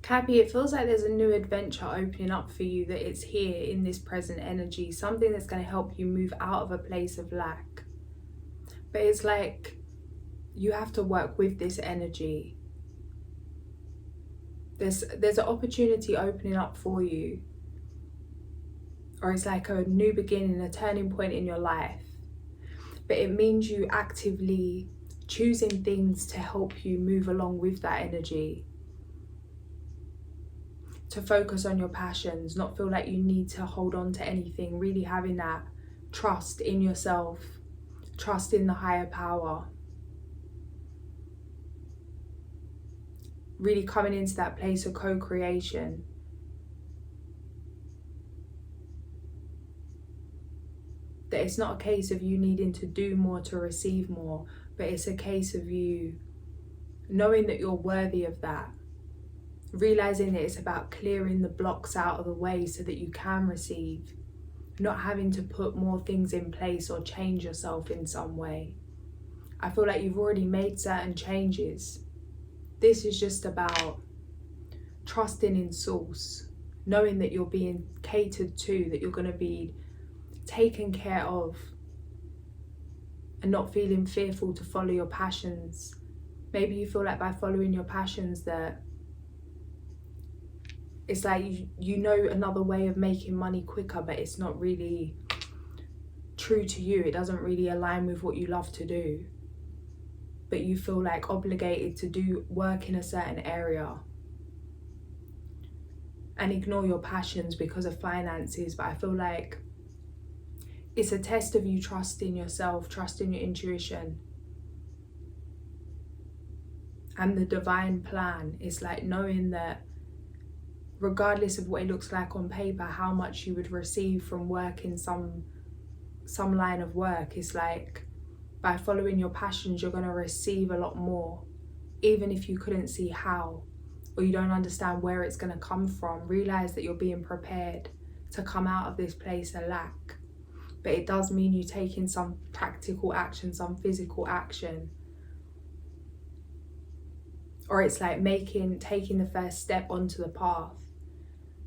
Cappy, it feels like there's a new adventure opening up for you, that it's here in this present energy, something that's going to help you move out of a place of lack. But it's like you have to work with this energy. There's an opportunity opening up for you, or it's like a new beginning, a turning point in your life. But it means you actively choosing things to help you move along with that energy. To focus on your passions, not feel like you need to hold on to anything, really having that trust in yourself, trust in the higher power. Really coming into that place of co-creation. That it's not a case of you needing to do more to receive more, but it's a case of you knowing that you're worthy of that. Realizing that it's about clearing the blocks out of the way so that you can receive. Not having to put more things in place or change yourself in some way. I feel like you've already made certain changes. This is just about trusting in source. Knowing that you're being catered to, that you're going to be taken care of. And not feeling fearful to follow your passions. Maybe you feel like by following your passions that it's like you know another way of making money quicker, but it's not really true to you. It doesn't really align with what you love to do. But you feel like obligated to do work in a certain area and ignore your passions because of finances. But I feel like it's a test of you trusting yourself, trusting your intuition. And the divine plan is like knowing that regardless of what it looks like on paper, how much you would receive from work in some line of work, is like by following your passions, you're going to receive a lot more, even if you couldn't see how, or you don't understand where it's going to come from. Realize that you're being prepared to come out of this place of lack. But it does mean you taking some practical action, some physical action. Or it's like taking the first step onto the path.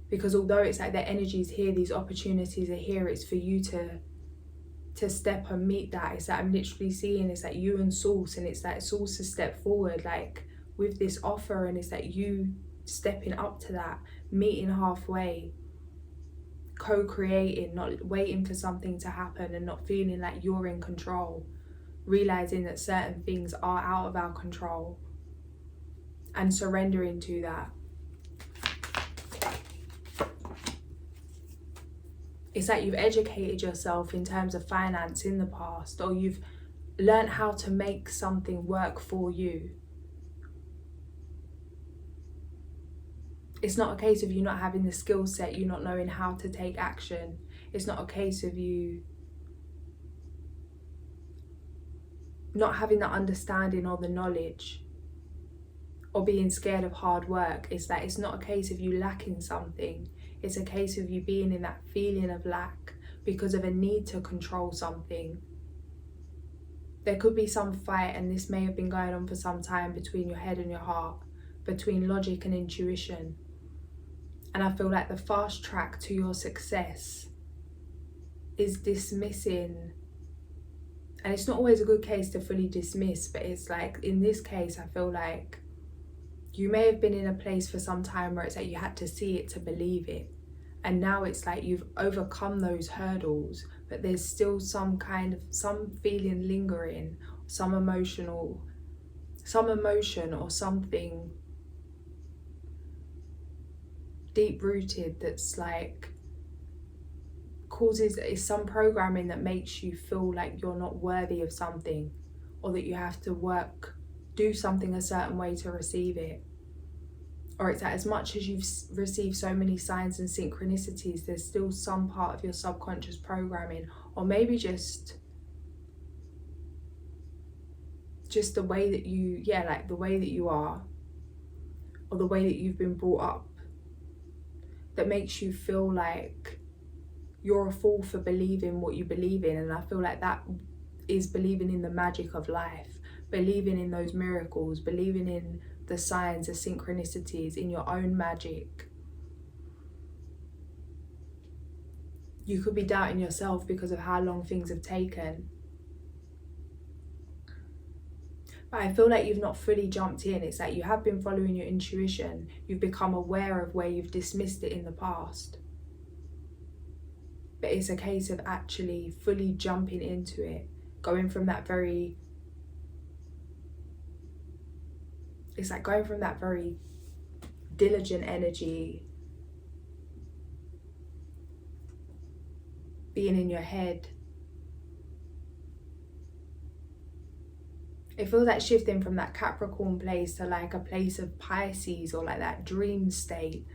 Because although it's like the energy's here, these opportunities are here, it's for you to step and meet that. It's like I'm literally seeing it's like you and Source, and it's like Source to step forward like with this offer, and it's like you stepping up to that, meeting halfway, co-creating, not waiting for something to happen and not feeling like you're in control, realizing that certain things are out of our control and surrendering to that. It's like you've educated yourself in terms of finance in the past, or you've learned how to make something work for you. It's not a case of you not having the skill set, you not knowing how to take action. It's not a case of you not having the understanding or the knowledge or being scared of hard work. It's that it's not a case of you lacking something. It's a case of you being in that feeling of lack because of a need to control something. There could be some fight, and this may have been going on for some time, between your head and your heart, between logic and intuition. And I feel like the fast track to your success is dismissing, and it's not always a good case to fully dismiss, but it's like in this case I feel like you may have been in a place for some time where it's like you had to see it to believe it, and now it's like you've overcome those hurdles, but there's still some feeling lingering, some emotion or something deep rooted that's like is some programming that makes you feel like you're not worthy of something, or that you have to do something a certain way to receive it. Or it's that as much as you've received so many signs and synchronicities, there's still some part of your subconscious programming, or maybe just the way that the way that you are, or the way that you've been brought up, that makes you feel like you're a fool for believing what you believe in. And I feel like that is believing in the magic of life, believing in those miracles, believing in the signs, the synchronicities, in your own magic. You could be doubting yourself because of how long things have taken. But I feel like you've not fully jumped in. It's like you have been following your intuition. You've become aware of where you've dismissed it in the past. But it's a case of actually fully jumping into it. Going from that very... It's like going from that very diligent energy, being in your head. It feels like shifting from that Capricorn place to like a place of Pisces, or like that dream state,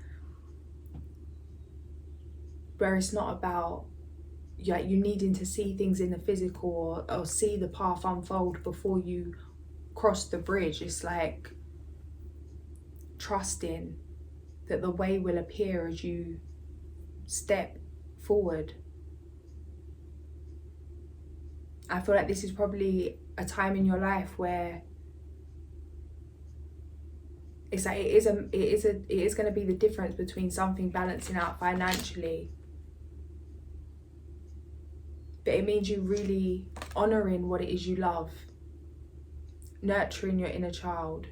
where it's not about you needing to see things in the physical, or see the path unfold before you cross the bridge. It's like trusting that the way will appear as you step forward. I feel like this is probably a time in your life where it's like it is going to be the difference between something balancing out financially, but it means you really honouring what it is you love, nurturing your inner child,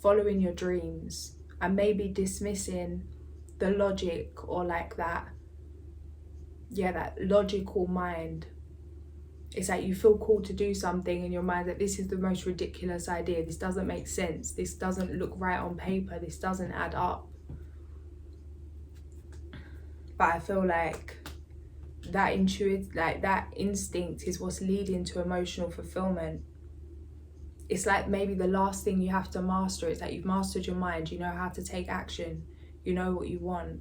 following your dreams, and maybe dismissing the logic, or like that logical mind. It's like you feel called to do something in your mind that this is the most ridiculous idea, this doesn't make sense, this doesn't look right on paper, this doesn't add up. But I feel like that instinct is what's leading to emotional fulfillment. It's like maybe the last thing you have to master. It's like you've mastered your mind, you know how to take action, you know what you want.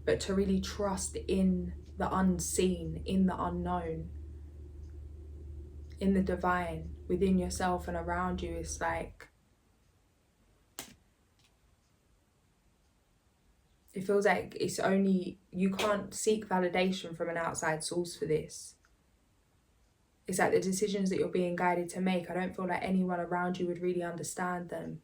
But to really trust in the unseen, in the unknown, in the divine within yourself and around you, it's like it feels like it's only, you can't seek validation from an outside source for this. It's like the decisions that you're being guided to make, I don't feel like anyone around you would really understand them.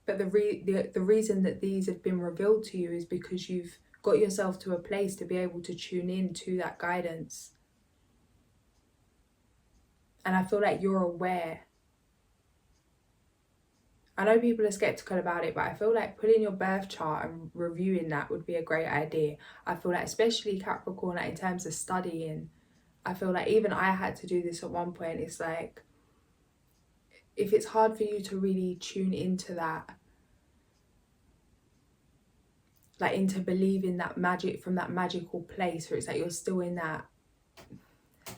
But the reason that these have been revealed to you is because you've got yourself to a place to be able to tune in to that guidance. And I feel like you're aware. I know people are skeptical about it, but I feel like putting your birth chart and reviewing that would be a great idea. I feel like, especially Capricorn, like in terms of studying, I feel like even I had to do this at one point. It's like, if it's hard for you to really tune into that, like into believing that magic from that magical place where it's like you're still in that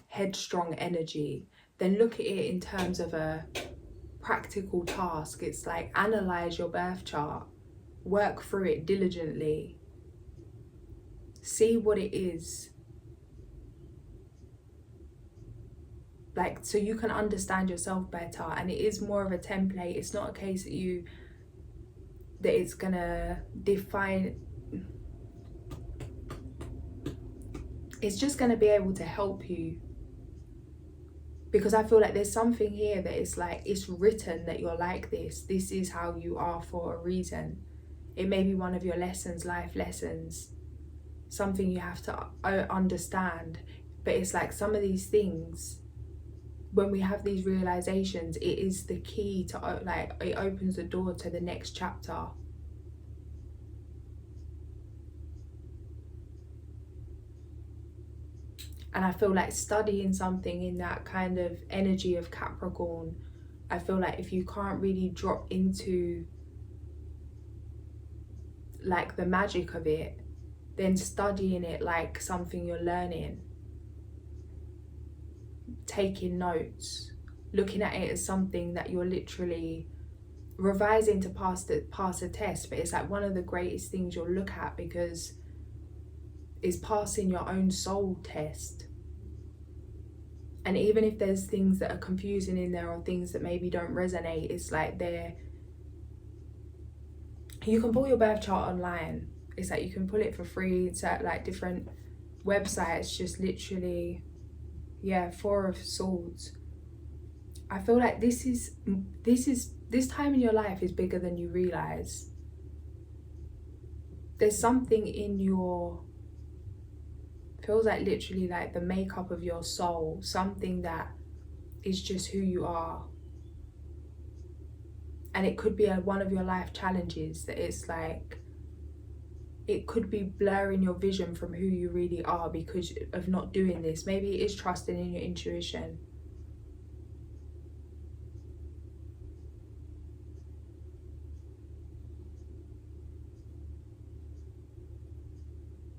headstrong energy, then look at it in terms of a practical task. It's like, analyze your birth chart, work through it diligently, see what it is, like, so you can understand yourself better. And it is more of a template. It's not a case that it's gonna define. It's just gonna be able to help you, because I feel like there's something here that is like, it's written that you're like this. This is how you are for a reason. It may be one of your lessons, life lessons, something you have to understand. But it's like some of these things, when we have these realizations, it is the key to, like, it opens the door to the next chapter. And I feel like studying something in that kind of energy of Capricorn, I feel like if you can't really drop into like the magic of it, then studying it like something you're learning, taking notes, looking at it as something that you're literally revising to pass a test. But it's like one of the greatest things you'll look at, because is passing your own soul test. And even if there's things that are confusing in there, or things that maybe don't resonate, it's like you can pull your birth chart online. It's like you can pull it for free. It's at like different websites, just literally, yeah, Four of Swords. I feel like this time in your life is bigger than you realize. There's something in your, feels like literally like the makeup of your soul, something that is just who you are. And it could be one of your life challenges that it's like, it could be blurring your vision from who you really are because of not doing this. Maybe it is trusting in your intuition.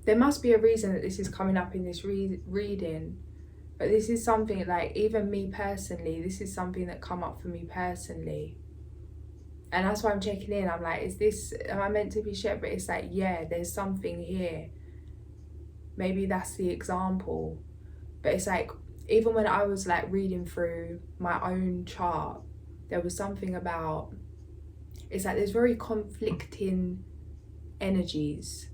There must be a reason that this is coming up in this reading, but this is something like, even me personally, this is something that come up for me personally. And that's why I'm checking in. I'm like, am I meant to be shared? But it's like, yeah, there's something here. Maybe that's the example. But it's like, even when I was like reading through my own chart, there was something about, it's like there's very conflicting energies.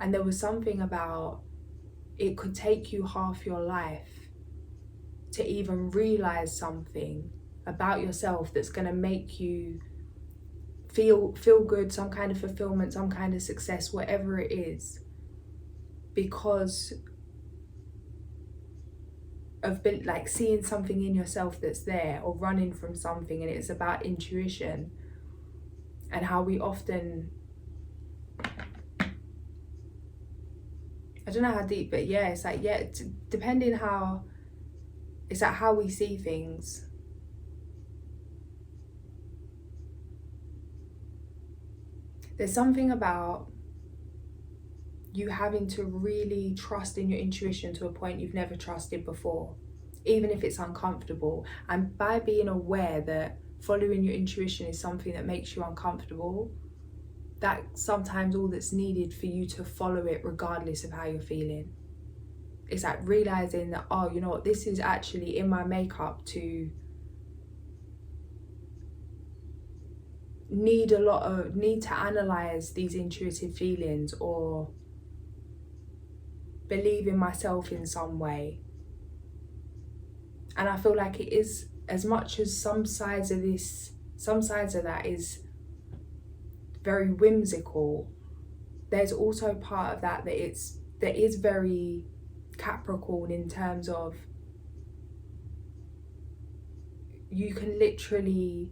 And there was something about, it could take you half your life to even realize something about yourself that's going to make you feel good, some kind of fulfillment, some kind of success, whatever it is, because of like seeing something in yourself that's there, or running from something. And it's about intuition and how we often, I don't know how deep, but yeah, it's like, yeah, depending how, it's like how we see things. There's something about you having to really trust in your intuition to a point you've never trusted before, even if it's uncomfortable. And by being aware that following your intuition is something that makes you uncomfortable, that's sometimes all that's needed for you to follow it regardless of how you're feeling. It's like realizing that, oh, you know what, this is actually in my makeup to need to analyze these intuitive feelings, or believe in myself in some way. And I feel like it is, as much as some sides of that is very whimsical, there's also part of that is very Capricorn, in terms of you can literally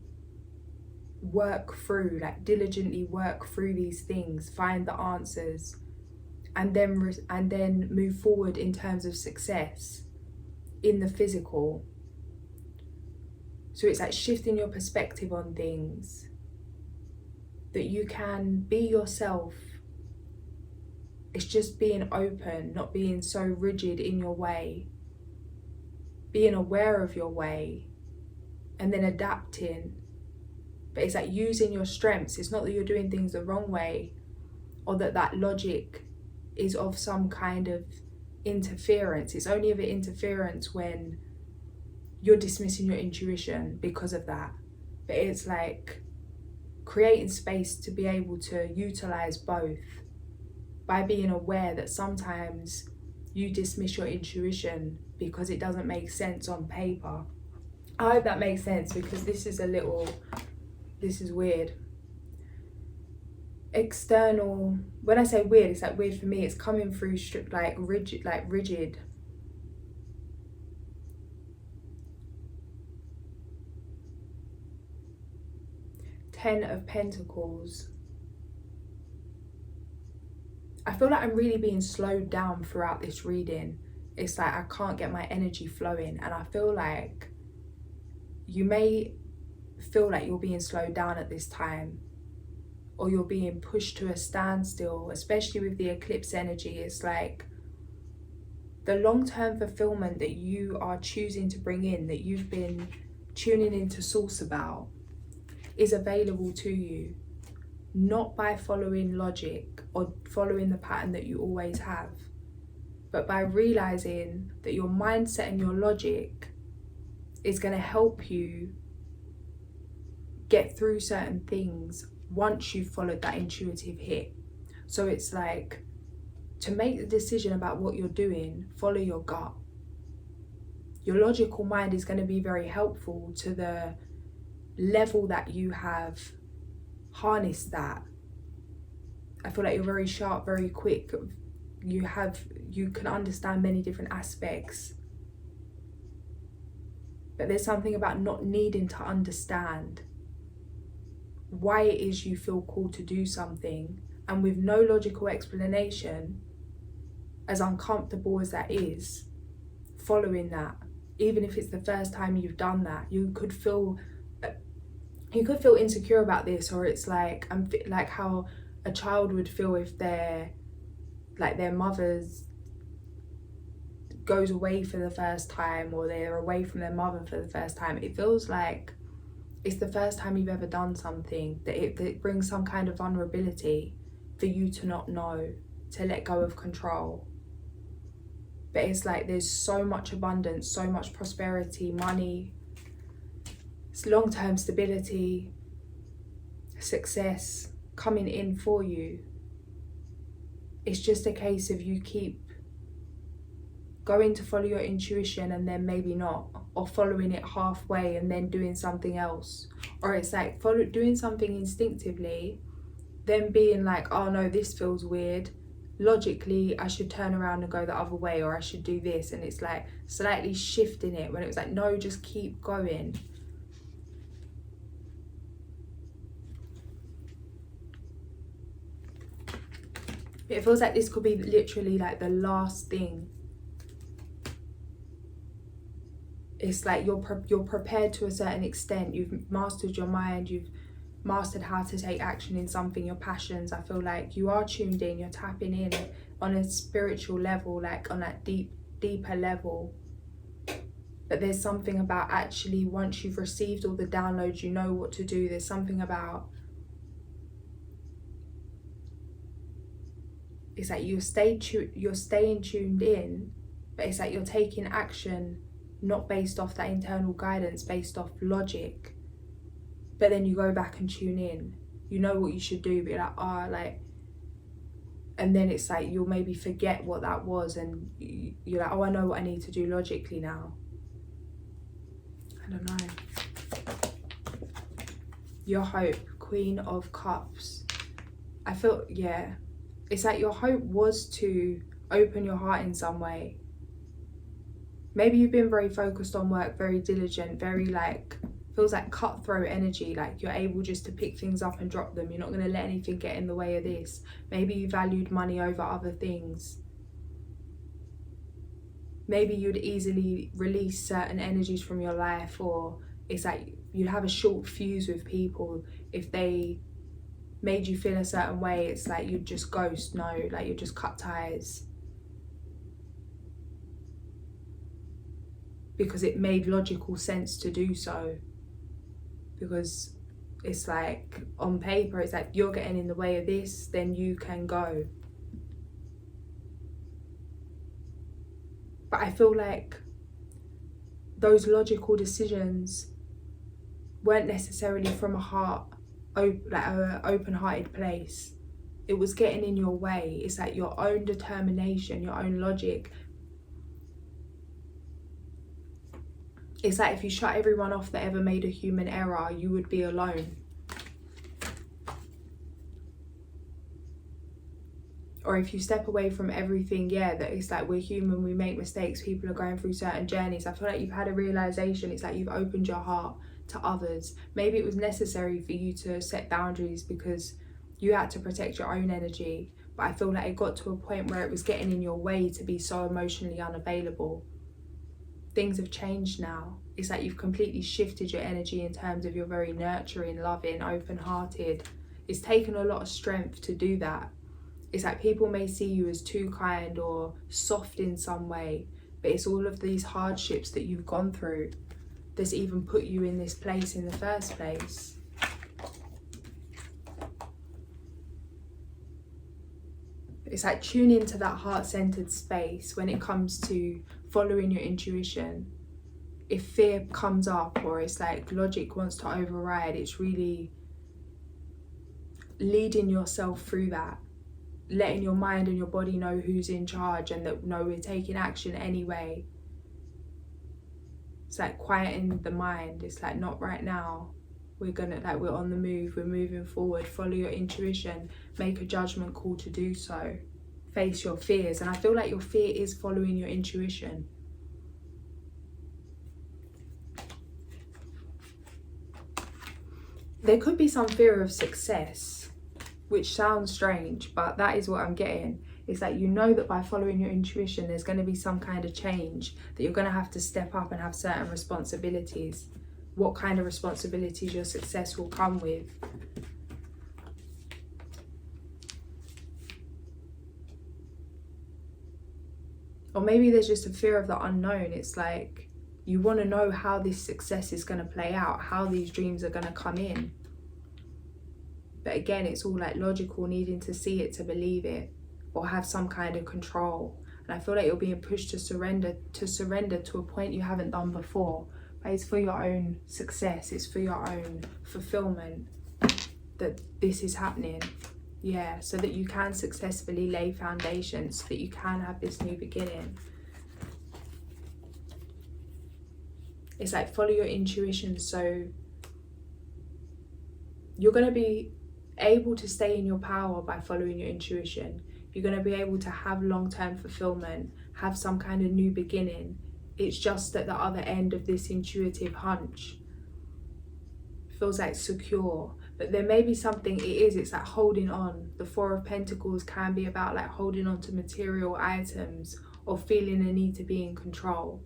diligently work through these things, find the answers, and then move forward in terms of success in the physical. So it's like shifting your perspective on things, that you can be yourself. It's just being open, not being so rigid in your way, being aware of your way, and then adapting. But it's like using your strengths. It's not that you're doing things the wrong way, or that logic is of some kind of interference. It's only of an interference when you're dismissing your intuition because of that. But it's like creating space to be able to utilize both, by being aware that sometimes you dismiss your intuition because it doesn't make sense on paper. I hope that makes sense, because this is weird. External, when I say weird, it's like weird for me, it's coming through like rigid. Ten of Pentacles. I feel like I'm really being slowed down throughout this reading. It's like I can't get my energy flowing, and I feel like you may feel like you're being slowed down at this time, or you're being pushed to a standstill, especially with the eclipse energy. It's like the long-term fulfillment that you are choosing to bring in, that you've been tuning into source about, is available to you, not by following logic or following the pattern that you always have, but by realizing that your mindset and your logic is going to help you get through certain things once you've followed that intuitive hit. So it's like, to make the decision about what you're doing, follow your gut. your logical mind is going to be very helpful to the level that you have harnessed that. I feel like you're very sharp, very quick. You can understand many different aspects. But there's something about not needing to understand why it is you feel called to do something, and with no logical explanation, as uncomfortable as that is, following that, even if it's the first time you've done that, you could feel insecure about this, or it's like how a child would feel if their mother's goes away for the first time, or they're away from their mother for the first time. It feels like it's the first time you've ever done something, that it brings some kind of vulnerability for you to not know, to let go of control. But it's like there's so much abundance, so much prosperity, money, long-term stability, success coming in for you. It's just a case of you keep going to follow your intuition and then maybe not, or following it halfway and then doing something else. Or it's like doing something instinctively, then being like, oh no, this feels weird. Logically, I should turn around and go the other way, or I should do this. And it's like slightly shifting it when it was like, no, just keep going. It feels like this could be literally like the last thing. It's like you're prepared to a certain extent. You've mastered your mind. You've mastered how to take action in something, your passions. I feel like you are tuned in. You're tapping in on a spiritual level, like on that deeper level. But there's something about actually, once you've received all the downloads, you know what to do. There's something about, it's like you're staying tuned in, but it's like you're taking action not based off that internal guidance, based off logic. But then you go back and tune in. You know what you should do, but you're like, and then it's like you'll maybe forget what that was, and you're like, oh, I know what I need to do logically now. I don't know. Your hope, Queen of Cups. I feel, yeah. It's like your hope was to open your heart in some way. Maybe you've been very focused on work, very diligent, very like, feels like cutthroat energy, like you're able just to pick things up and drop them. You're not going to let anything get in the way of this. Maybe you valued money over other things. Maybe you'd easily release certain energies from your life, or it's like you'd have a short fuse with people. If they made you feel a certain way, it's like you'd just ghost, like you'd just cut ties. Because it made logical sense to do so. Because it's like, on paper, it's like you're getting in the way of this, then you can go. But I feel like those logical decisions weren't necessarily from a heart, like an open-hearted place. It was getting in your way. It's like your own determination, your own logic. It's like if you shut everyone off that ever made a human error, you would be alone. Or if you step away from everything, that it's like we're human, we make mistakes, people are going through certain journeys. I feel like you've had a realization. It's like you've opened your heart to others. Maybe it was necessary for you to set boundaries because you had to protect your own energy. But I feel like it got to a point where it was getting in your way to be so emotionally unavailable. Things have changed now. It's like you've completely shifted your energy in terms of you're very nurturing, loving, open-hearted. It's taken a lot of strength to do that. It's like people may see you as too kind or soft in some way, but it's all of these hardships that you've gone through that's even put you in this place in the first place. It's like tune into that heart-centered space when it comes to following your intuition. If fear comes up, or it's like logic wants to override, it's really leading yourself through that, letting your mind and your body know who's in charge, and that no, we're taking action anyway. It's like quieting the mind. It's like, not right now. We're on the move, we're moving forward. Follow your intuition, make a judgment call to do so. Face your fears. And I feel like your fear is following your intuition. There could be some fear of success, which sounds strange, but that is what I'm getting. It's like, you know that by following your intuition, there's going to be some kind of change, that you're going to have to step up and have certain responsibilities. What kind of responsibilities your success will come with. Or maybe there's just a fear of the unknown. It's like, you want to know how this success is going to play out, how these dreams are going to come in. But again, it's all like logical, needing to see it to believe it, or have some kind of control. And I feel like you're being pushed to surrender to a point you haven't done before. But it's for your own success, it's for your own fulfillment that this is happening. Yeah, so that you can successfully lay foundations, so that you can have this new beginning. It's like, follow your intuition, so you're going to be able to stay in your power by following your intuition. You're going to be able to have long-term fulfillment, have some kind of new beginning. It's just at the other end of this intuitive hunch. Feels like secure. But there may be something, it's like holding on. The Four of Pentacles can be about like holding on to material items, or feeling a need to be in control.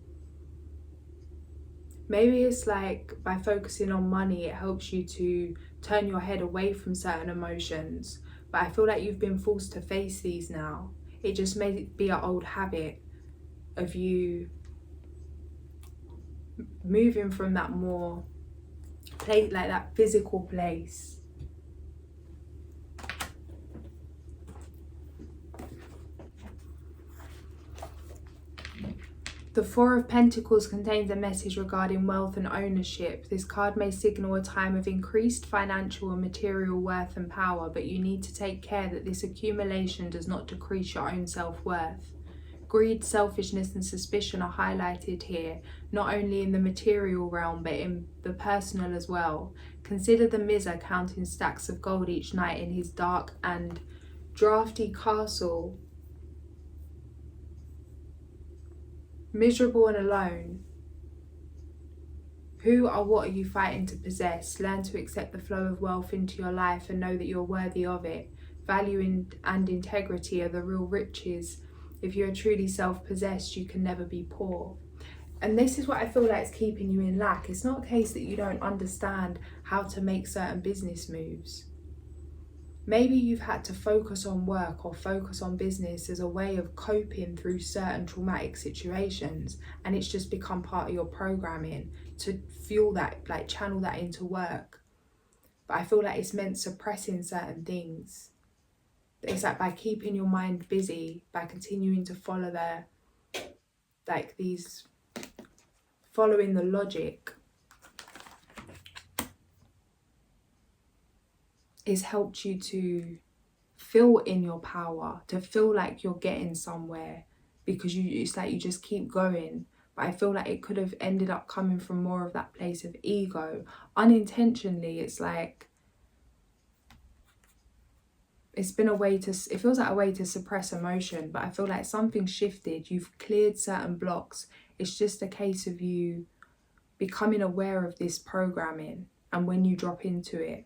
Maybe it's like, by focusing on money, it helps you to turn your head away from certain emotions. But I feel like you've been forced to face these now. It just may be an old habit of you moving from that more place, like that physical place. The Four of Pentacles contains a message regarding wealth and ownership. This card may signal a time of increased financial and material worth and power, but you need to take care that this accumulation does not decrease your own self-worth. Greed, selfishness and suspicion are highlighted here, not only in the material realm but in the personal as well. Consider the miser counting stacks of gold each night in his dark and drafty castle, miserable and alone. Who or what are you fighting to possess? Learn to accept the flow of wealth into your life and know that you're worthy of it. Value and integrity are the real riches. If you are truly self-possessed, you can never be poor. And this is what I feel like is keeping you in lack. It's not a case that you don't understand how to make certain business moves. Maybe you've had to focus on work or focus on business as a way of coping through certain traumatic situations, and it's just become part of your programming to fuel that, like channel that into work. But I feel like it's meant suppressing certain things. It's like, by keeping your mind busy, by continuing to follow following the logic, it's helped you to feel in your power, to feel like you're getting somewhere, because it's like you just keep going. But I feel like it could have ended up coming from more of that place of ego. Unintentionally, it's like, it's been a way to, it feels like a way to suppress emotion, but I feel like something shifted. You've cleared certain blocks. It's just a case of you becoming aware of this programming, and when you drop into it,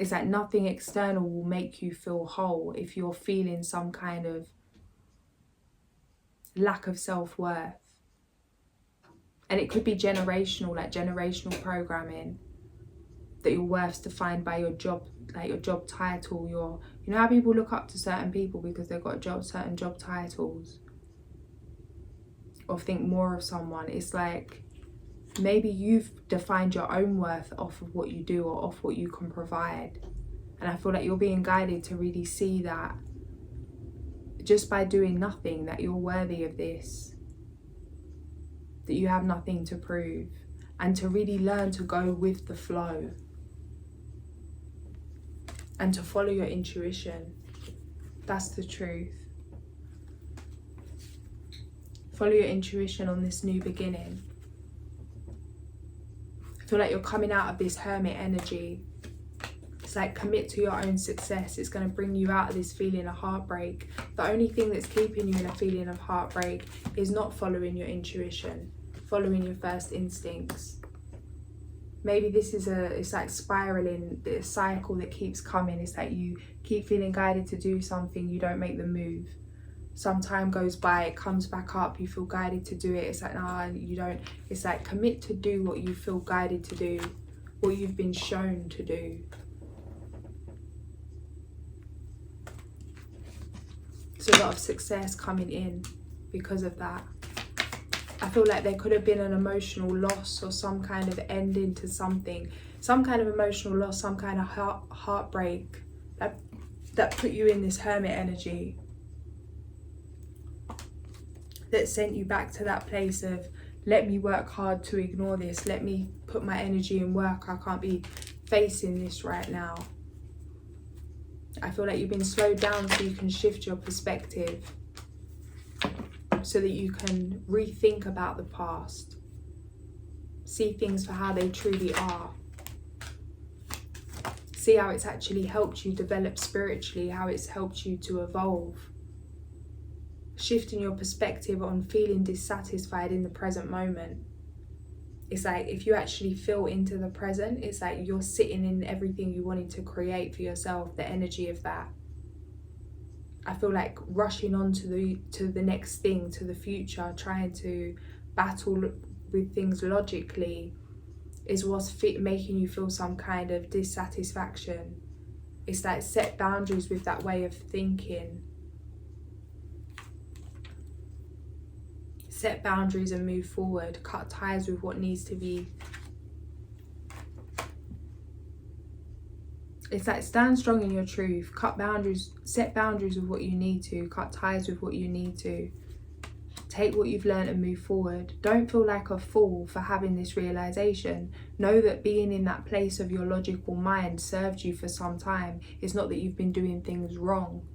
it's like nothing external will make you feel whole if you're feeling some kind of lack of self-worth. And it could be generational, like generational programming, that your worth's defined by your job, like your job title. You know how people look up to certain people because they've got certain job titles, or think more of someone. It's like, maybe you've defined your own worth off of what you do or off what you can provide. And I feel like you're being guided to really see that just by doing nothing, that you're worthy of this, that you have nothing to prove, and to really learn to go with the flow and to follow your intuition. That's the truth. Follow your intuition on this new beginning. I feel like you're coming out of this hermit energy. It's like, commit to your own success. It's going to bring you out of this feeling of heartbreak. The only thing that's keeping you in a feeling of heartbreak is not following your intuition, following your first instincts. Maybe this is it's like spiraling, the cycle that keeps coming. It's like you keep feeling guided to do something, you don't make the move. Some time goes by, it comes back up, you feel guided to do it. It's like, nah, you don't. It's like, commit to do what you feel guided to do, what you've been shown to do. There's a lot of success coming in because of that. I feel like there could have been an emotional loss or some kind of ending to something. Some kind of emotional loss, some kind of heartbreak that put you in this hermit energy. That sent you back to that place of, let me work hard to ignore this. Let me put my energy in work. I can't be facing this right now. I feel like you've been slowed down so you can shift your perspective, so that you can rethink about the past, see things for how they truly are, see how it's actually helped you develop spiritually, how it's helped you to evolve. Shifting your perspective on feeling dissatisfied in the present moment. It's like, if you actually feel into the present, it's like you're sitting in everything you wanted to create for yourself, the energy of that. I feel like rushing on to the next thing, to the future, trying to battle with things logically is what's making you feel some kind of dissatisfaction. It's like, set boundaries with that way of thinking. Set boundaries and move forward. Cut ties with what needs to be. It's like, stand strong in your truth. Cut boundaries, set boundaries with what you need to. Cut ties with what you need to. Take what you've learned and move forward. Don't feel like a fool for having this realization. Know that being in that place of your logical mind served you for some time. It's not that you've been doing things wrong.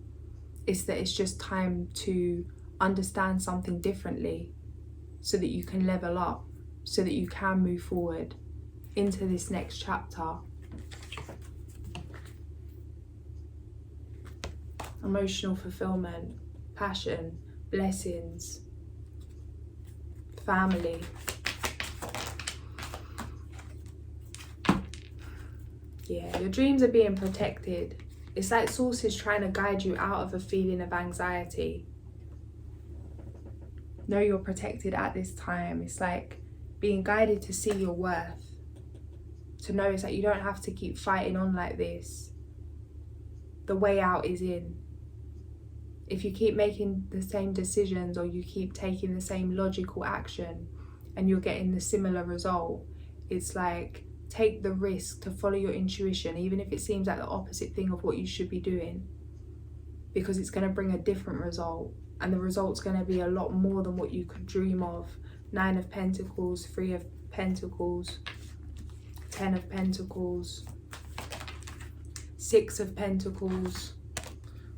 It's that it's just time to understand something differently, so that you can level up, so that you can move forward into this next chapter. Emotional fulfillment, passion, blessings, family. Yeah, your dreams are being protected. It's like Source is trying to guide you out of a feeling of anxiety. Know you're protected at this time. It's like being guided to see your worth. To know it's like you don't have to keep fighting on like this. The way out is in. If you keep making the same decisions, or you keep taking the same logical action and you're getting the similar result, it's like, take the risk to follow your intuition, even if it seems like the opposite thing of what you should be doing, because it's going to bring a different result, and the result's going to be a lot more than what you could dream of. 9 of Pentacles, 3 of Pentacles, 10 of Pentacles, 6 of Pentacles,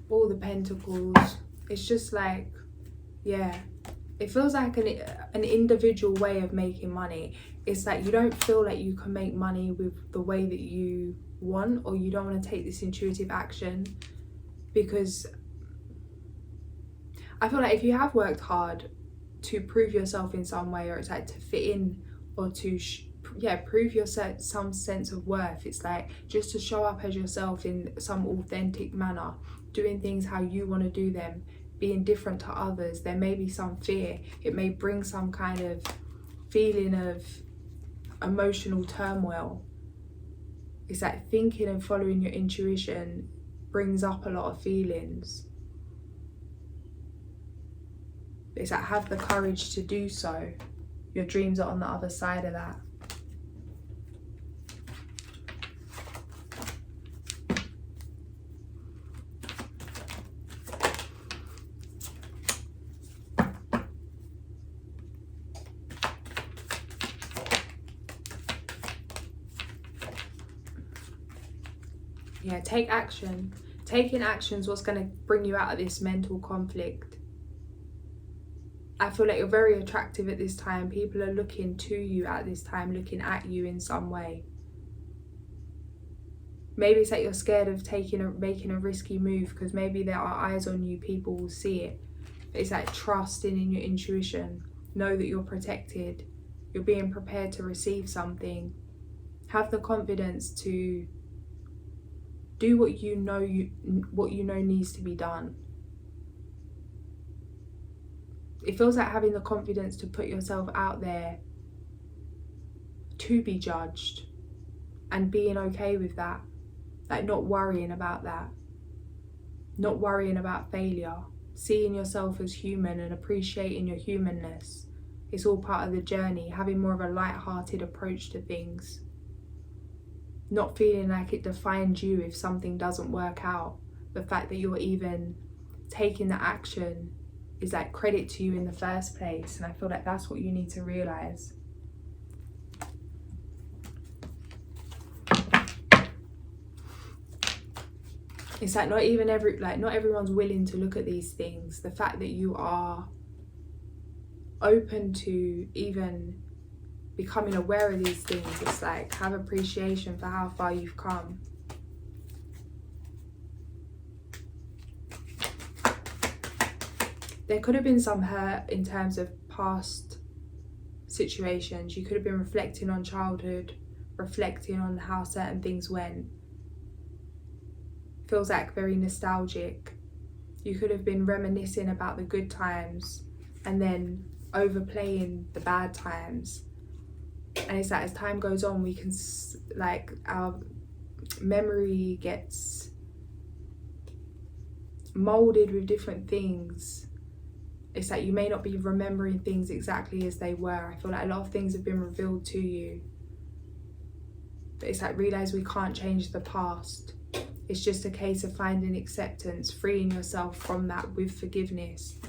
all the Pentacles. It's just like, yeah, it feels like an individual way of making money. It's like you don't feel like you can make money with the way that you want, or you don't want to take this intuitive action, because I feel like if you have worked hard to prove yourself in some way, or it's like to fit in, or to prove yourself some sense of worth, it's like just to show up as yourself in some authentic manner, doing things how you want to do them, being different to others. There may be some fear. It may bring some kind of feeling of emotional turmoil. It's like thinking and following your intuition brings up a lot of feelings. It's like, have the courage to do so. Your dreams are on the other side of that. Yeah, take action. Taking action is what's going to bring you out of this mental conflict. I feel like you're very attractive at this time. People are looking to you at this time, looking at you in some way. Maybe it's that you're scared of making a risky move, because maybe there are eyes on you, people will see it. It's like trusting in your intuition. Know that you're protected. You're being prepared to receive something. Have the confidence to do what you know needs to be done. It feels like having the confidence to put yourself out there to be judged and being okay with that. Like not worrying about that. Not worrying about failure. Seeing yourself as human and appreciating your humanness. It's all part of the journey. Having more of a light-hearted approach to things. Not feeling like it defines you if something doesn't work out. The fact that you're even taking the action is like credit to you in the first place. And I feel like that's what you need to realise. It's like not everyone's willing to look at these things. The fact that you are open to even becoming aware of these things, it's like have appreciation for how far you've come. There could have been some hurt in terms of past situations. You could have been reflecting on childhood, reflecting on how certain things went. Feels like very nostalgic. You could have been reminiscing about the good times and then overplaying the bad times. And it's like as time goes on, we can, like, our memory gets molded with different things. It's like you may not be remembering things exactly as they were. I feel like a lot of things have been revealed to you. But it's like realise we can't change the past. It's just a case of finding acceptance, freeing yourself from that with forgiveness.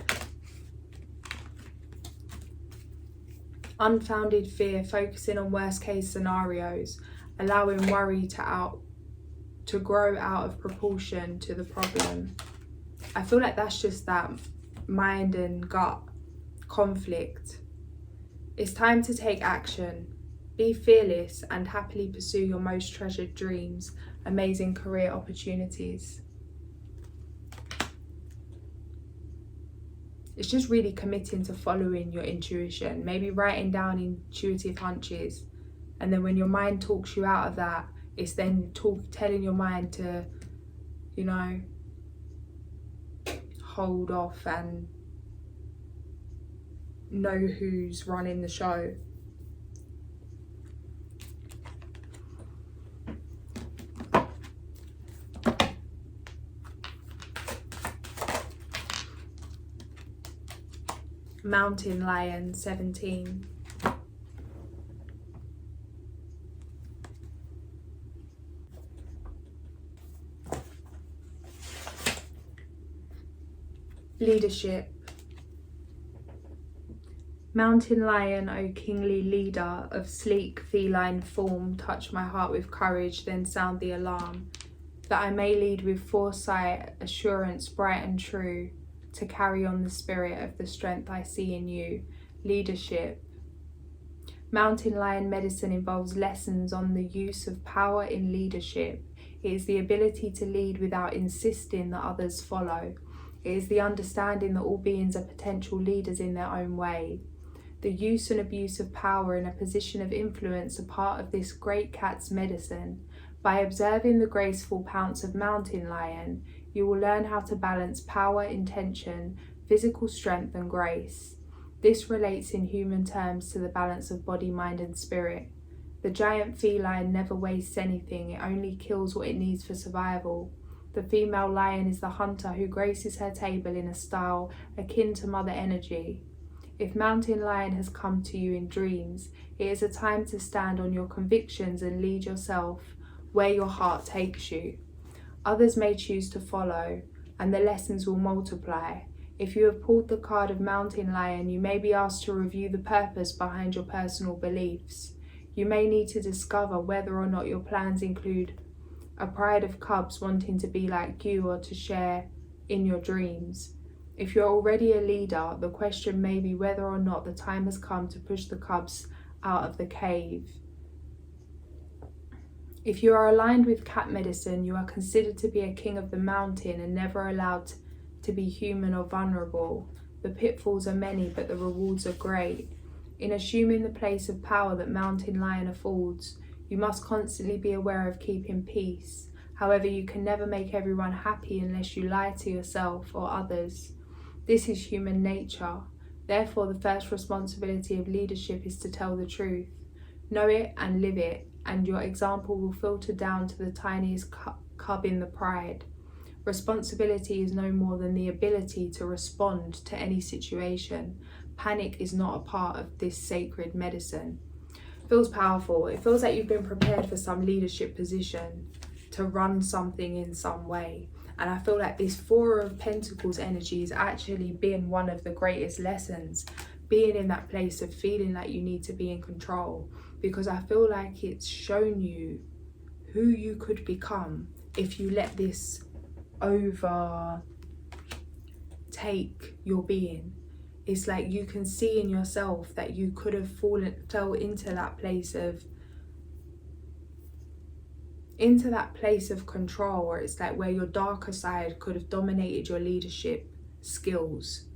Unfounded fear, focusing on worst case scenarios, allowing worry to grow out of proportion to the problem. I feel like that's just that mind and gut conflict. It's time to take action. Be fearless and happily pursue your most treasured dreams, amazing career opportunities. It's just really committing to following your intuition, maybe writing down intuitive hunches, and then when your mind talks you out of that, it's then telling your mind to, you know, hold off and know who's running the show. Mountain Lion 17. Leadership. Mountain lion, O kingly leader of sleek feline form, touch my heart with courage, then sound the alarm, that I may lead with foresight, assurance bright and true, to carry on the spirit of the strength I see in you. Leadership. Mountain lion medicine involves lessons on the use of power in leadership. It is the ability to lead without insisting that others follow. It is the understanding that all beings are potential leaders in their own way. The use and abuse of power in a position of influence are part of this great cat's medicine. By observing the graceful pounce of mountain lion, you will learn how to balance power, intention, physical strength and grace. This relates in human terms to the balance of body, mind and spirit. The giant feline never wastes anything, it only kills what it needs for survival. The female lion is the hunter who graces her table in a style akin to mother energy. If mountain lion has come to you in dreams, it is a time to stand on your convictions and lead yourself where your heart takes you. Others may choose to follow, and the lessons will multiply. If you have pulled the card of mountain lion, you may be asked to review the purpose behind your personal beliefs. You may need to discover whether or not your plans include a pride of cubs wanting to be like you or to share in your dreams. If you're already a leader, the question may be whether or not the time has come to push the cubs out of the cave. If you are aligned with cat medicine, you are considered to be a king of the mountain and never allowed to be human or vulnerable. The pitfalls are many, but the rewards are great. In assuming the place of power that mountain lion affords, you must constantly be aware of keeping peace. However, you can never make everyone happy unless you lie to yourself or others. This is human nature. Therefore, the first responsibility of leadership is to tell the truth. Know it and live it, and your example will filter down to the tiniest cub in the pride. Responsibility is no more than the ability to respond to any situation. Panic is not a part of this sacred medicine. Feels powerful. It feels like you've been prepared for some leadership position, to run something in some way. And I feel like this Four of Pentacles energy has actually been one of the greatest lessons, being in that place of feeling like you need to be in control, because I feel like it's shown you who you could become if you let this overtake your being. It's like you can see in yourself that you could have fell into that place of control, or it's like where your darker side could have dominated your leadership skills,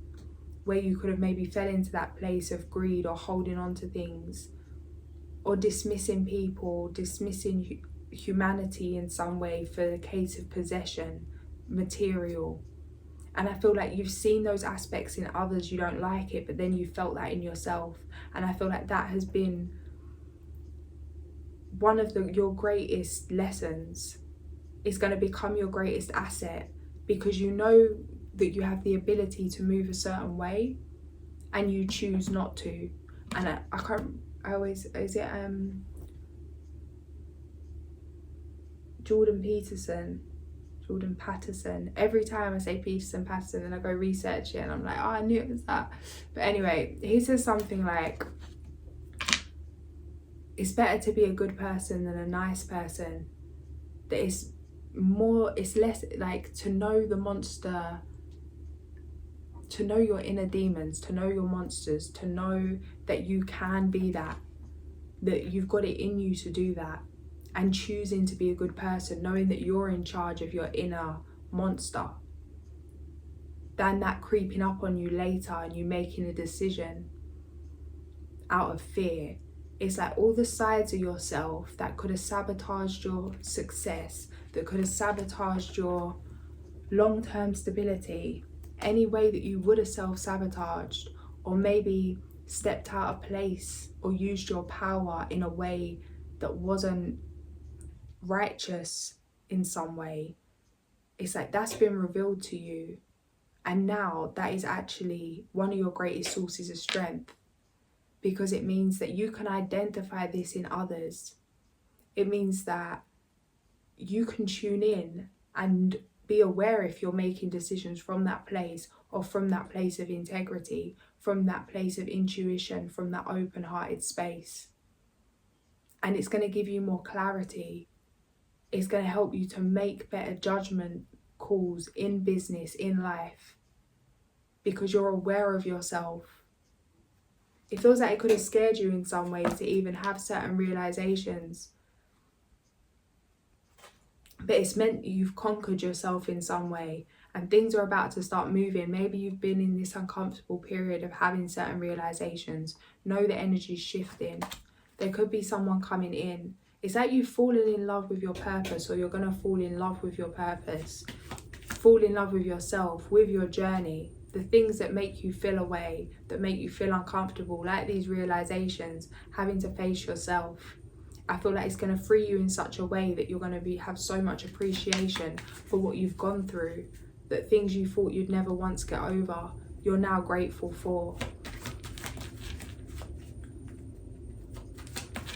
where you could have maybe fell into that place of greed or holding on to things or dismissing people, dismissing humanity in some way for the case of possession, material. And I feel like you've seen those aspects in others, you don't like it, but then you felt that in yourself. And I feel like that has been one of your greatest lessons. Is going to become your greatest asset, because you know that you have the ability to move a certain way and you choose not to. And Jordan Patterson. Every time I say Patterson, then I go research it and I'm like, oh, I knew it was that. But anyway, he says something like, it's better to be a good person than a nice person. That it's less like to know the monster, to know your inner demons, to know your monsters, to know that you can be that you've got it in you to do that, and choosing to be a good person, knowing that you're in charge of your inner monster, than that creeping up on you later and you making a decision out of fear. It's like all the sides of yourself that could have sabotaged your success, that could have sabotaged your long-term stability, any way that you would have self-sabotaged, or maybe stepped out of place or used your power in a way that wasn't righteous in some way. It's like that's been revealed to you, and now that is actually one of your greatest sources of strength, because it means that you can identify this in others. It means that you can tune in and be aware if you're making decisions from that place, or from that place of integrity, from that place of intuition, from that open-hearted space. And it's going to give you more clarity. It's going to help you to make better judgment calls in business, in life, because you're aware of yourself. It feels like it could have scared you in some ways to even have certain realizations, but it's meant you've conquered yourself in some way, and things are about to start moving. Maybe you've been in this uncomfortable period of having certain realizations. Know the energy's shifting. There could be someone coming in. It's like you've fallen in love with your purpose, or you're going to fall in love with your purpose. Fall in love with yourself, with your journey. The things that make you feel away, that make you feel uncomfortable, like these realizations, having to face yourself. I feel like it's going to free you in such a way that you're going to have so much appreciation for what you've gone through, that things you thought you'd never once get over, you're now grateful for.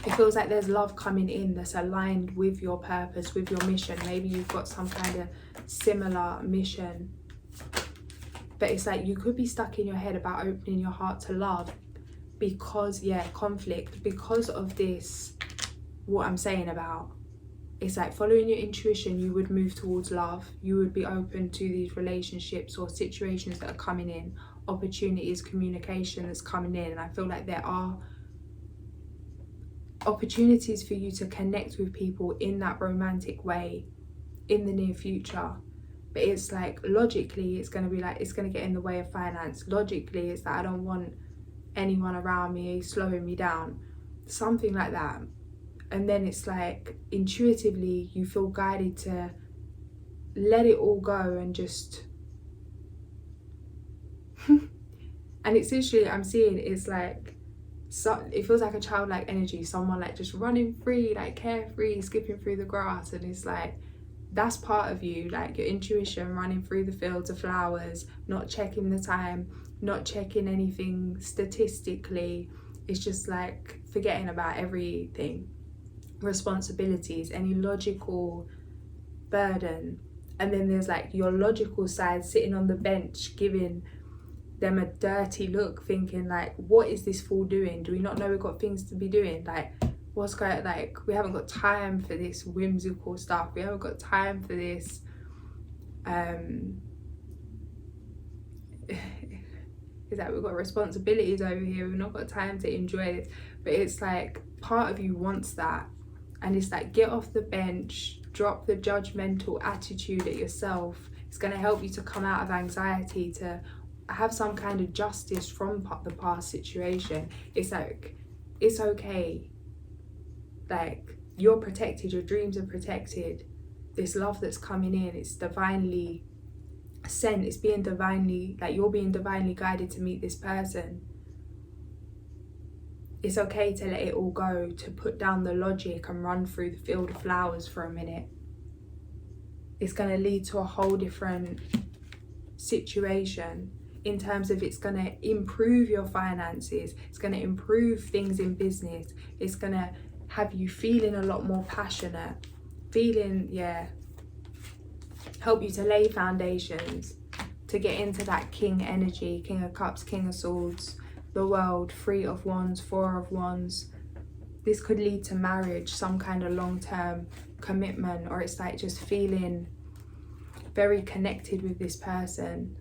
It feels like there's love coming in that's aligned with your purpose, with your mission. Maybe you've got some kind of similar mission. But it's like you could be stuck in your head about opening your heart to love because, conflict, because of this, what I'm saying about. it's like following your intuition, you would move towards love. You would be open to these relationships or situations that are coming in, opportunities, communication that's coming in. And I feel like there are opportunities for you to connect with people in that romantic way in the near future. But it's like, logically, it's going to be like, it's going to get in the way of finance. Logically, it's that I don't want anyone around me slowing me down. Something like that. And then it's like, intuitively, you feel guided to let it all go and just... And it's literally, I'm seeing, it's like, so it feels like a childlike energy, someone like just running free, like carefree, skipping through the grass. And it's like, that's part of you, like your intuition, running through the fields of flowers, not checking the time, not checking anything statistically. It's just like forgetting about everything, responsibilities, any logical burden. And then there's like your logical side sitting on the bench, giving them a dirty look, thinking like, what is this fool doing? Do we not know we've got things to be doing? Like, what's going, like, we haven't got time for this whimsical stuff. We haven't got time for this is that we've got responsibilities over here, we've not got time to enjoy this. But it's like, part of you wants that. And it's like, get off the bench, drop the judgmental attitude at yourself. It's going to help you to come out of anxiety, to have some kind of justice from the past situation. It's like, it's okay. Like, you're protected, your dreams are protected. This love that's coming in, it's divinely sent, it's being divinely, like, you're being divinely guided to meet this person. It's okay to let it all go, to put down the logic and run through the field of flowers for a minute. It's going to lead to a whole different situation in terms of, it's going to improve your finances, it's going to improve things in business, it's going to have you feeling a lot more passionate, feeling, help you to lay foundations, to get into that king energy, King of Cups, King of Swords, the world, 3 of Wands, 4 of Wands. This could lead to marriage, some kind of long-term commitment, or it's like just feeling very connected with this person.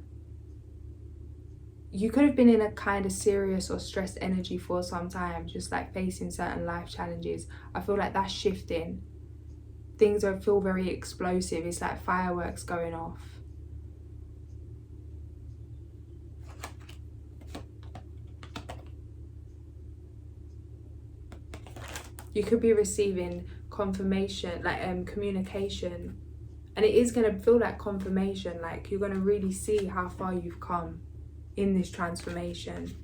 You could have been in a kind of serious or stressed energy for some time, just like facing certain life challenges. I feel like that's shifting. Things feel very explosive. It's like fireworks going off. You could be receiving confirmation, like communication, and it is going to feel like confirmation. Like, you're going to really see how far you've come in this transformation.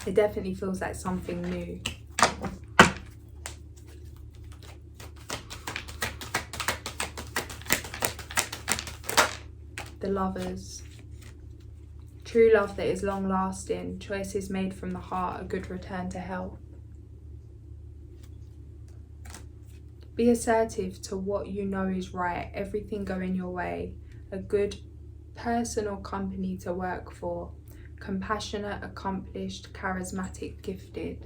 It definitely feels like something new. The Lovers. True love that is long lasting, choices made from the heart, a good return to health. Be assertive to what you know is right, everything going your way, a good person or company to work for, compassionate, accomplished, charismatic, gifted.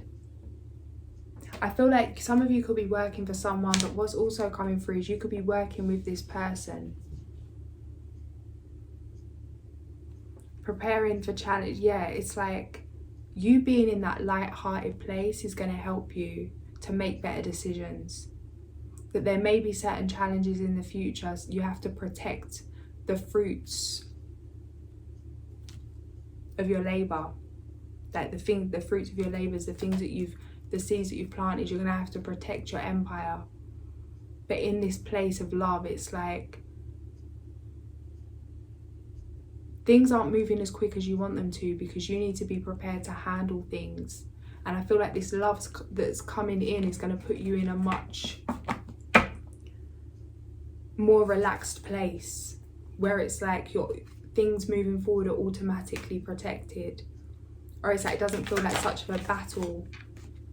I feel like some of you could be working for someone, but what's also coming through is you could be working with this person, preparing for challenge. It's like, you being in that light-hearted place is going to help you to make better decisions. That there may be certain challenges in the future, you have to protect the fruits of your labor, like the fruits of your labors, the seeds that you've planted. You're gonna have to protect your empire. But in this place of love, it's like things aren't moving as quick as you want them to, because you need to be prepared to handle things. And I feel like this love that's coming in is going to put you in a much more relaxed place, where it's like your things moving forward are automatically protected, or it's like it doesn't feel like such of a battle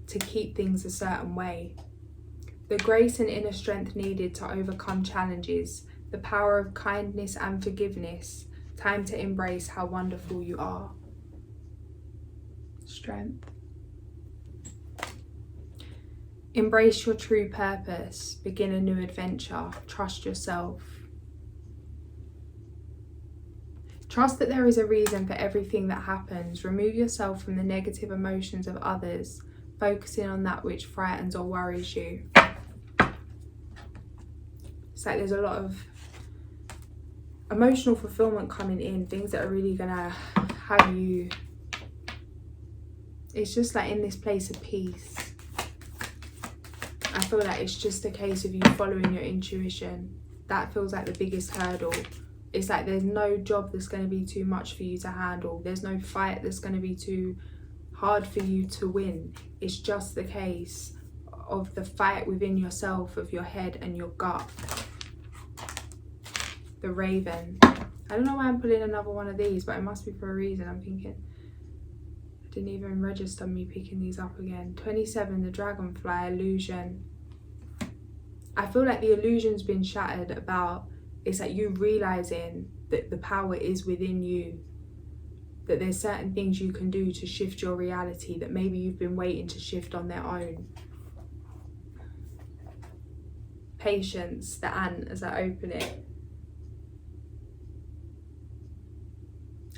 to keep things a certain way. The grace and inner strength needed to overcome challenges, the power of kindness and forgiveness, time to embrace how wonderful you are. Strength. Embrace your true purpose. Begin a new adventure. Trust yourself. Trust that there is a reason for everything that happens. Remove yourself from the negative emotions of others, focusing on that which frightens or worries you. It's like there's a lot of emotional fulfillment coming in, things that are really gonna have you, it's just like in this place of peace. I feel like it's just a case of you following your intuition. That feels like the biggest hurdle. It's like there's no job that's going to be too much for you to handle. There's no fight that's going to be too hard for you to win. It's just the case of the fight within yourself, of your head and your gut. The Raven. I don't know why I'm pulling another one of these, but it must be for a reason. I'm thinking, I didn't even register me picking these up again. 27, the Dragonfly illusion. I feel like the illusion's been shattered about, it's like you realizing that the power is within you, that there's certain things you can do to shift your reality that maybe you've been waiting to shift on their own. Patience, the ant, as I open it.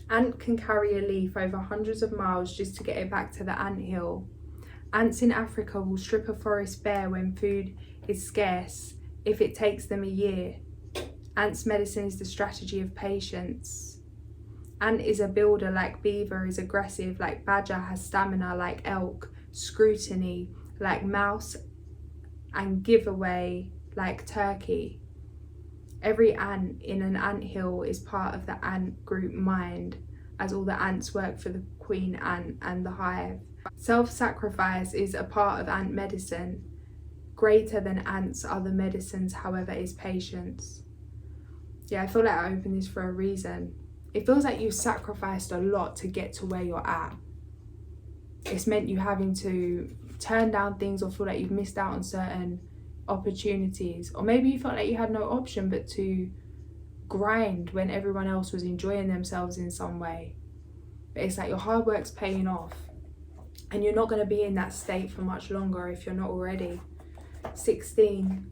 Ant can carry a leaf over hundreds of miles just to get it back to the anthill. Ants in Africa will strip a forest bare when food is scarce, if it takes them a year. Ant's medicine is the strategy of patience. Ant is a builder like beaver is aggressive, like badger has stamina like elk, scrutiny like mouse, and giveaway like turkey. Every ant in an anthill is part of the ant group mind, as all the ants work for the queen ant and the hive. Self-sacrifice is a part of ant medicine. Greater than ants' other medicines, however, is patience. Yeah, I feel like I opened this for a reason. It feels like you've sacrificed a lot to get to where you're at. It's meant you having to turn down things or feel like you've missed out on certain opportunities. Or maybe you felt like you had no option but to grind when everyone else was enjoying themselves in some way. But it's like your hard work's paying off. And you're not going to be in that state for much longer if you're not already. 16,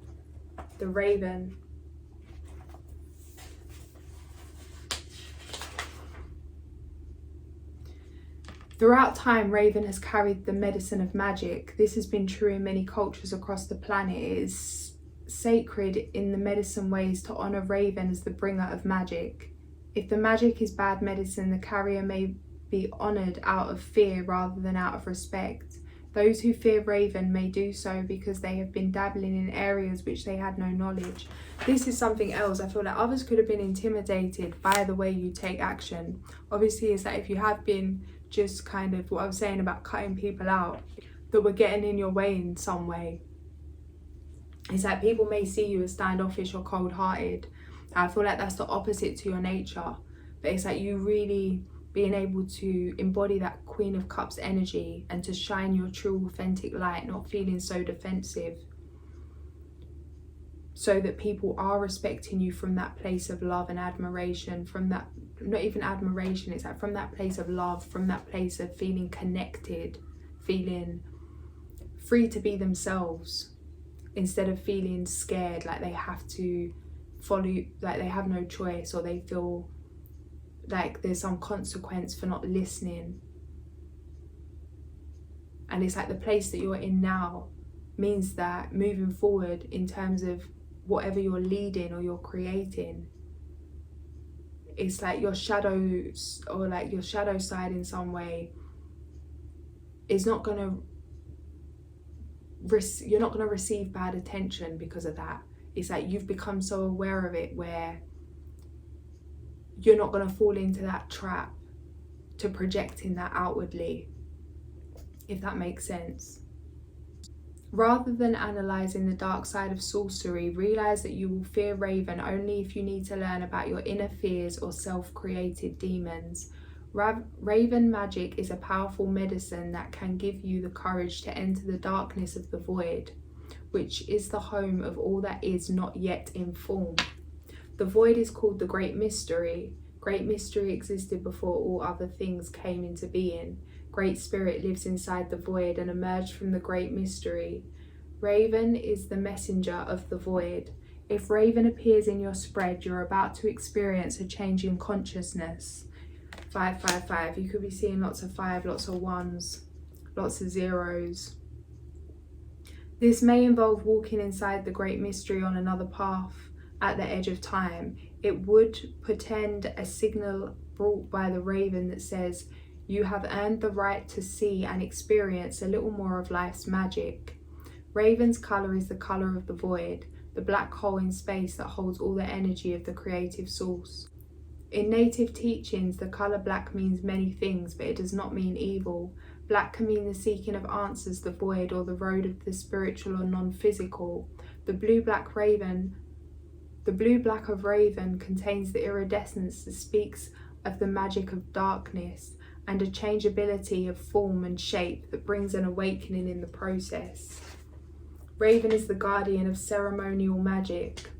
the Raven. Throughout time, Raven has carried the medicine of magic. This has been true in many cultures across the planet. It is sacred in the medicine ways to honour Raven as the bringer of magic. If the magic is bad medicine, the carrier may be honoured out of fear rather than out of respect. Those who fear Raven may do so because they have been dabbling in areas which they had no knowledge. This is something else. I feel like others could have been intimidated by the way you take action. Obviously, it's that if you have been just kind of what I was saying about cutting people out that were getting in your way in some way. It's like people may see you as standoffish or cold-hearted. I feel like that's the opposite to your nature. But it's like you really being able to embody that Queen of Cups energy and to shine your true authentic light, not feeling so defensive. So that people are respecting you from that place of love and admiration, from that, not even admiration, it's like from that place of love, from that place of feeling connected, feeling free to be themselves, instead of feeling scared, like they have to follow, like they have no choice, or they feel like there's some consequence for not listening. And it's like the place that you're in now means that moving forward in terms of whatever you're leading or you're creating, it's like your shadows or like your shadow side in some way is not gonna you're not gonna receive bad attention because of that. It's like you've become so aware of it where you're not gonna fall into that trap to projecting that outwardly, if that makes sense. Rather than analysing the dark side of sorcery, realise that you will fear Raven only if you need to learn about your inner fears or self-created demons. Raven magic is a powerful medicine that can give you the courage to enter the darkness of the void, which is the home of all that is not yet in form. The void is called the Great Mystery. Great Mystery existed before all other things came into being. Great Spirit lives inside the void and emerged from the Great Mystery. Raven is the messenger of the void. If Raven appears in your spread, you're about to experience a change in consciousness. 555. You could be seeing lots of 5, lots of 1s, lots of 0s. This may involve walking inside the great mystery on another path at the edge of time. It would portend a signal brought by the Raven that says, you have earned the right to see and experience a little more of life's magic. Raven's colour is the colour of the void, the black hole in space that holds all the energy of the creative source. In native teachings, the colour black means many things, but it does not mean evil. Black can mean the seeking of answers, the void, or the road of the spiritual or non-physical. The blue-black of Raven contains the iridescence that speaks of the magic of darkness and a changeability of form and shape that brings an awakening in the process. Raven is the guardian of ceremonial magic.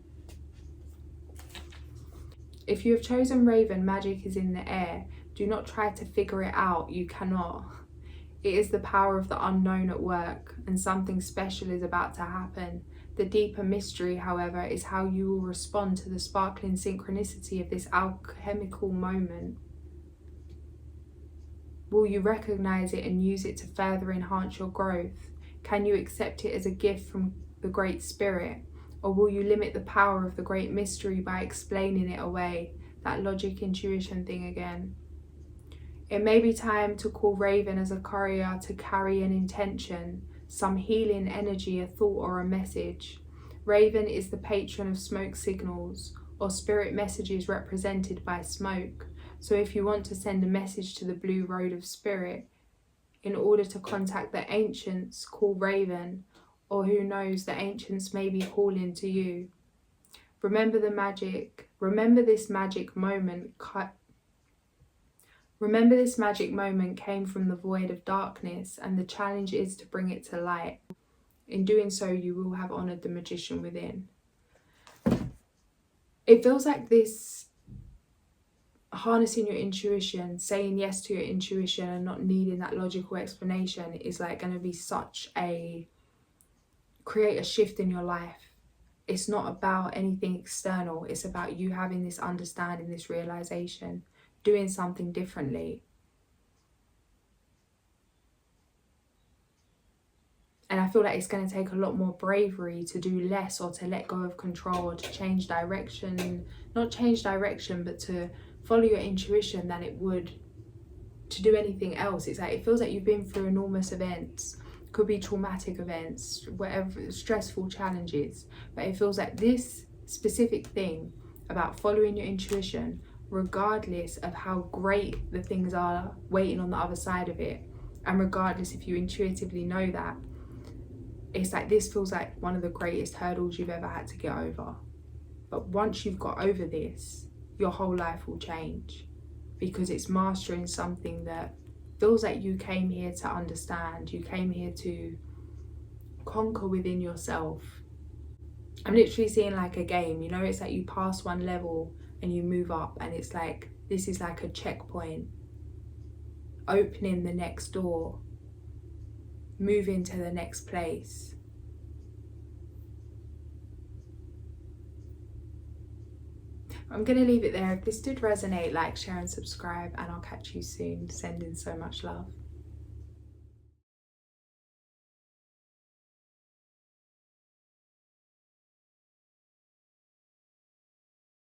If you have chosen Raven, magic is in the air. Do not try to figure it out, you cannot. It is the power of the unknown at work, and something special is about to happen. The deeper mystery, however, is how you will respond to the sparkling synchronicity of this alchemical moment. Will you recognize it and use it to further enhance your growth? Can you accept it as a gift from the Great Spirit? Or will you limit the power of the great mystery by explaining it away? That logic intuition thing again. It may be time to call Raven as a courier to carry an intention, some healing energy, a thought or a message. Raven is the patron of smoke signals or spirit messages represented by smoke. So if you want to send a message to the blue road of spirit, in order to contact the ancients, call Raven, or who knows, the ancients may be calling to you. Remember this magic moment came from the void of darkness, and the challenge is to bring it to light. In doing so, you will have honoured the magician within. It feels like this harnessing your intuition, saying yes to your intuition and not needing that logical explanation is like going to be create a shift in your life. It's not about anything external. It's about you having this understanding, this realization, doing something differently. And I feel like it's going to take a lot more bravery to do less, or to let go of control, or to change direction. Not change direction, but to follow your intuition than it would to do anything else. It's like, it feels like you've been through enormous events. Could be traumatic events, whatever, stressful challenges. But it feels like this specific thing about following your intuition, regardless of how great the things are waiting on the other side of it, and regardless if you intuitively know that, it's like this feels like one of the greatest hurdles you've ever had to get over. But once you've got over this, your whole life will change, because it's mastering something that feels like you came here to understand. You came here to conquer within yourself. I'm literally seeing like a game, you know, it's like you pass one level and you move up, and it's like this is like a checkpoint, opening the next door, moving to the next place. I'm going to leave it there. If this did resonate, like, share and subscribe, and I'll catch you soon. Sending so much love.